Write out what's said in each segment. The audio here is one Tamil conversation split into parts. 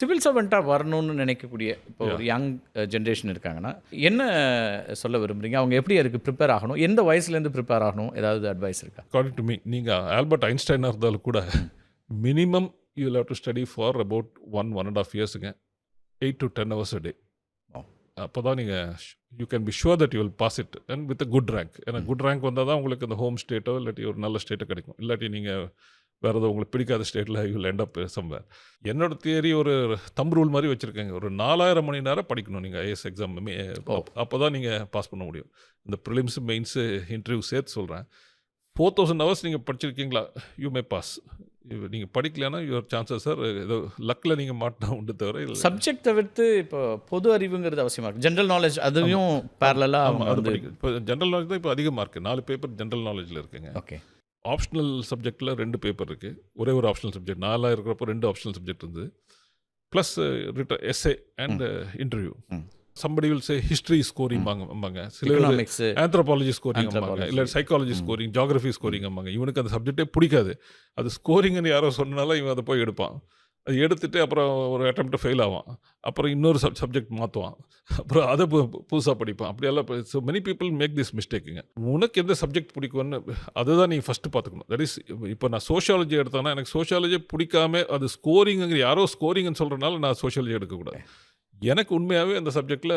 சிவில் சர்வெண்ட்டா வரணும்னு நினைக்கக்கூடிய இப்போ யா ஒரு யங் ஜெனரேஷன் இருக்காங்கன்னா, என்ன சொல்ல விரும்புறீங்க? அவங்க எப்படி அதுக்கு ப்ரிப்பேர் ஆகணும்? எந்த வயசுலேருந்து ப்ரிப்பேர் ஆகணும்? ஏதாவது அட்வைஸ் இருக்கா? அக்கார்டிங் டு மீ நீங்கள் ஆல்பர்ட் ஐன்ஸ்டைனாக இருந்தாலும் கூட ம். Minimum you will have to study for about 1.5 இயர்ஸுங்க 8 to 10 hours a day. ஓ! அப்போ தான் நீங்கள் you can be sure that you will pass it and with a good rank. ஏன்னா ம். குட் ரேங்க் வந்தால் தான் உங்களுக்கு இந்த ஹோம் ஸ்டேட்டோ இல்லாட்டி ஒரு நல்ல ஸ்டேட்டோ கிடைக்கும். இல்லாட்டி நீங்கள் வேறு ஏதோ உங்களுக்கு பிடிக்காத ஸ்டேட்டில் you will end up somewhere. என்னோட தியரி ஒரு தம் ரூல் மாதிரி வச்சுருக்கேங்க. ஒரு 4000 மணி நேரம் படிக்கணும் நீங்கள் ஐஏஎஸ் எக்ஸாம். ஓ! அப்போ தான் நீங்கள் பாஸ் பண்ண முடியும். இந்த ப்ரிலிம்ஸ் மெயின்ஸு இன்டர்வியூ சேர்த்து சொல்கிறேன். 4000 ஹவர்ஸ் நீங்கள் படிச்சிருக்கீங்களா, யூ மே பாஸ். நீங்கள் படிக்கலைன்னா யுவர் சான்சஸ் சார் ஏதோ லக்கில் நீங்கள் மாட்டினா உண்டு தவிர இல்லை. சப்ஜெக்ட் தவிர்த்து இப்போ பொது அறிவுங்கிறது அவசியமா இருக்கு. ஜெனரல் நாலேஜ் ஆமாம் அதையும் பேரலலா ஆமாம் அவங்க அது வந்து படிக்க இப்போ ஜென்ரல் நாலேஜ் தான் இப்போ அதிகமாக இருக்குது. 4 பேப்பர் ஜென்ரல் நாலேஜில் இருக்குங்க. ஓகே. ஆப்ஷனல் சப்ஜெக்டில் 2 பேப்பர் இருக்குது. ஒரே ஒரு ஆப்ஷனல் சப்ஜெக்ட் 4 இருக்கிறப்போ 2 ஆப்ஷனல் சப்ஜெக்ட் இருந்தது. ப்ளஸ் எஸ்ஏ அண்ட் ம். இன்டர்வியூ. ம். Somebody will say history scoring ம். அம்பாங்க. சில பேர் எக்கனாமிக்ஸ், ஆந்த்ரோபாலஜி ஸ்கோரிங் அம்பாங்க. இல்லை ஆந்த்ரோபாலஜி. சைக்காலஜி ம். ஸ்கோரிங், ஜியாகிரஃபி ம். ஸ்கோரிங் அம்பாங்க. இவனுக்கு அந்த சப்ஜெக்டே பிடிக்காது. அது ஸ்கோரிங்னு யாரோ சொன்னனால இவன் அதை போய் எடுப்பான். அது எடுத்துட்டு அப்புறம் ஒரு அட்டெம்ப்ட் ஃபெயில் ஆவான். அப்புறம் இன்னொரு சப்ஜெக்ட் மாற்றுவான். அப்புறம் அதை புதுசாக படிப்பான். அப்படியெல்லாம் so many people make this மிஸ்டேக்குங்க. உனக்கு எந்த சப்ஜெக்ட் பிடிக்கும்னு அதுதான் நீ ஃபஸ்ட்டு பார்த்துக்கணும். தட் இஸ் இப்போ நான் சோஷியாலஜி எடுத்தேன்னா எனக்கு சோஷியாலஜி பிடிக்காம அது ஸ்கோரிங்குங்கிற யாரோ ஸ்கோரிங்னு சொல்கிறனால நான் சோஷியாலஜி எடுக்கக்கூடாது. எனக்கு உண்மையாகவே அந்த சப்ஜெக்டில்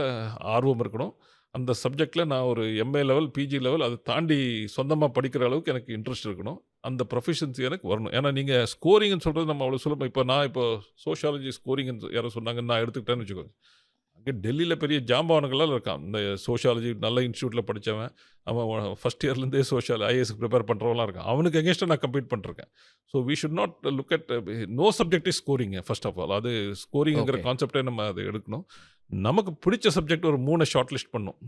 ஆர்வம் இருக்கணும். அந்த சப்ஜெக்டில் நான் ஒரு எம்ஏ லெவல், பிஜி லெவல் அதை தாண்டி சொந்தமாக படிக்கிற அளவுக்கு எனக்கு இன்ட்ரெஸ்ட் இருக்கணும். அந்த ப்ரொஃபிஷியன்சி எனக்கு வரணும். ஏன்னா நீங்கள் ஸ்கோரிங்னு சொல்கிறது நம்ம அவ்வளோ சுலபம். இப்போ சோஷியாலஜி ஸ்கோரிங்னு யாரோ சொன்னாங்கன்னு நான் எடுத்துக்கிட்டேன்னு வச்சுக்கோங்க. அங்கே டெல்லியில் பெரிய ஜாம்பவானுங்களாம் இருக்கான். இந்த சோஷியாலஜி நல்ல இன்ஸ்டியூட்டில் படித்தவன், அவன் ஃபஸ்ட் இயர்லேருந்தே ஐஏஎஸ்க்கு ப்ரிப்பேர் பண்ணுறவங்களாம் இருக்கான். அவனுக்கு எகென்ஸ்டாக நான் கம்ப்ளீட் பண்ணிருக்கேன். So we should not look at no subject is scoring first of all. அது ஸ்கோரிங்கிற ஓகே. கான்செப்டே நம்ம அதை எடுக்கணும். நமக்கு பிடிச்ச சப்ஜெக்ட் ஒரு 3 ஷார்ட் லிஸ்ட் பண்ணணும்.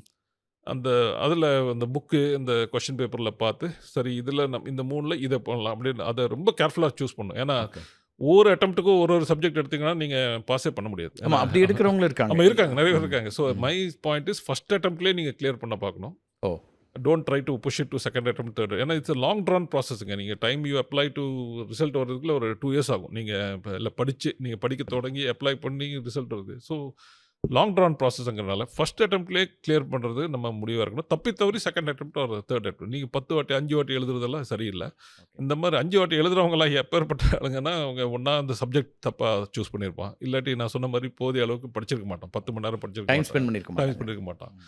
அந்த அதில் அந்த புக்கு இந்த கொஷின் பேப்பரில் பார்த்து சரி இதில் இந்த 3ல் இதை பண்ணலாம் அப்படின்னு அதை ரொம்ப கேர்ஃபுல்லாக சூஸ் பண்ணணும். ஏன்னா ஓகே. ஒவ்வொரு அட்டெம்ப்ட்டுக்கும் ஒரு சப்ஜெக்ட் எடுத்தீங்கன்னா நீங்கள் பாஸே பண்ண முடியாது. ஆமா. ஏன்னா அப்படி எடுக்கிறவங்களும் இருக்காங்க. நம்ம இருக்காங்க, நிறைய பேர் ம். இருக்காங்க. So hmm. My point is first அட்டெம்ப்ட்லேயே நீங்கள் கிளியர் பண்ண பார்க்கணும். Oh! Don't try to push it to second attempt, third. ஏன்னா இட்ஸ் லாங் ட்ரான் ப்ராசஸ்ங்க. நீங்கள் time you apply to result வரதுக்குள்ள ஒரு 2 இயர்ஸ் ஆகும். நீங்கள் இப்போ இல்லை படித்து நீங்கள் படிக்க தொடங்கி அப்ளை பண்ணி ரிசல்ட் வருது. ஸோ லாங் ட்ரான் ப்ராசஸ்ங்கிறனால ஃபர்ஸ்ட் அட்டெம்ப்ட்லேயே கிளியர் பண்ணுறது நம்ம முடிவாக இருக்கணும். தப்பி தவறி செகண்ட் அட்டெம்ப்ட் ஒரு தேர்ட் அட்டெம்ப்ட். நீங்கள் 10 வாட்டி 5 வாட்டி எழுதுறதெல்லாம் சரியில்லை. ஓகே. இந்த மாதிரி 5 வாட்டி எழுதுறவங்களாம் எப்பேற்பட்ட ஆளுங்கன்னா அவங்க ஒன்றா அந்த சப்ஜெக்ட் தப்பாக சூஸ் பண்ணியிருப்பான். இல்லாட்டி நான் சொன்ன மாதிரி போதிய அளவுக்கு படிச்சிருக்க மாட்டான். 10 மணி நேரம் படிச்சிருக்க டைம் மாட்டான். ஸ்பெண்ட் பண்ணியிருக்க டைம் மாட்டாங்க. பண்ணியிருக்க மாட்டான். ம்.